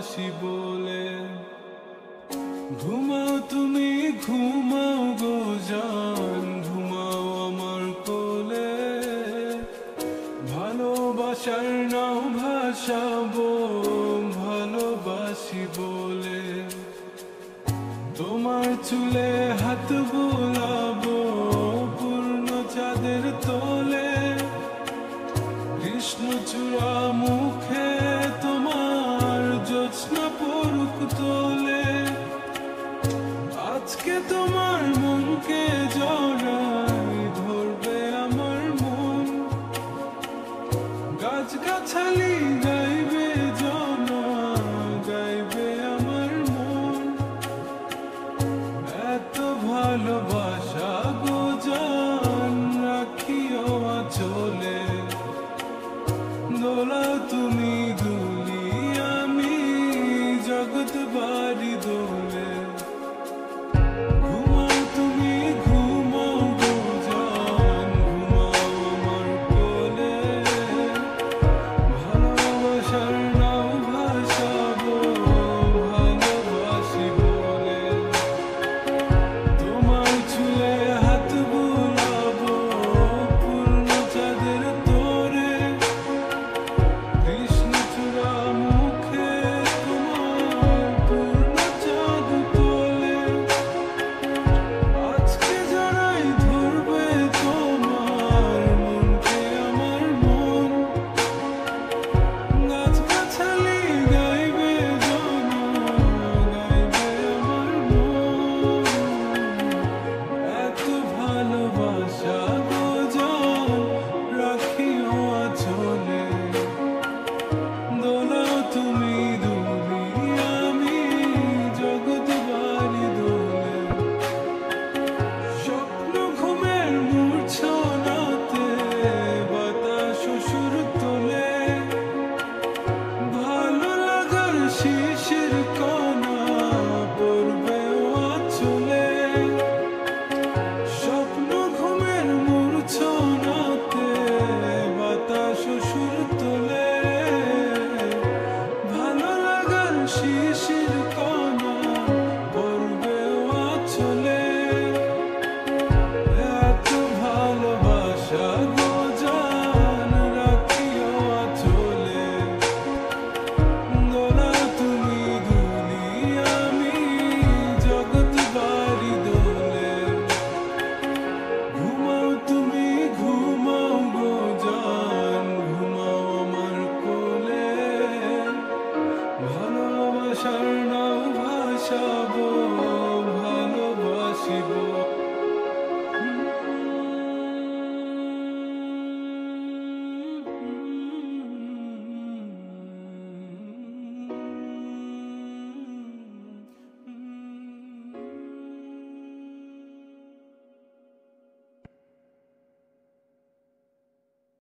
ভালোবাসি বলে। ঘুমাও তুমি ঘুমাও গো জান, ঘুমাও আমার কোলে। ভালোবাসার নাও ভাসাবো ভালোবাসি বলে। তোমার চুলে হাত বোলাবো পূর্ণ চাঁদের তোলে। কৃষ্ণচূড়া মুখে তোমার জ্যোৎস্না পড়ুক তোলে। আজকে তোমার মনকে জড়াই ধরবে আমার মন। গাছগাছালি গাইবে জনা, গাইবে আমার মন। এত ভালোবাসা গো জান রাখিও আঁচলে। দোলাও তুমি দুলি আমি জগৎ বাড়ি দোলে। ঘুমাও তুমি ঘুমাও গো জান, ঘুমাও আমার কোলে। ভালোবাসার নাও ভাসাবো ভালোবাসি বলে। তোমার চুলে হাত বোলাবো পূর্ণ চাঁদের তোরে। কৃষ্ণচূড়া মুখে তোমার পূর্ণ চাঁদ তোলে। আজকে জড়াই ধরবে তোমার মনকে আমার মন। গাছগাছালি গাইবে জনা, গাইবে আমার মন। এত ভালোবাসা গো জান রাখিও আঁচলে। দোলাও তুমি দুলি আমি জগৎ বাড়ি দোলে। স্বপ্ন ঘুমের মূর্ছনাতে বাতাস সুর তোলে। ভালো লাগার শিশির কণা পড়বে আঁচলে। স্বপ্ন ঘুমের মূর্ছনাতে বাতাস সুর তোলে। ভালো লাগার শিশির কণা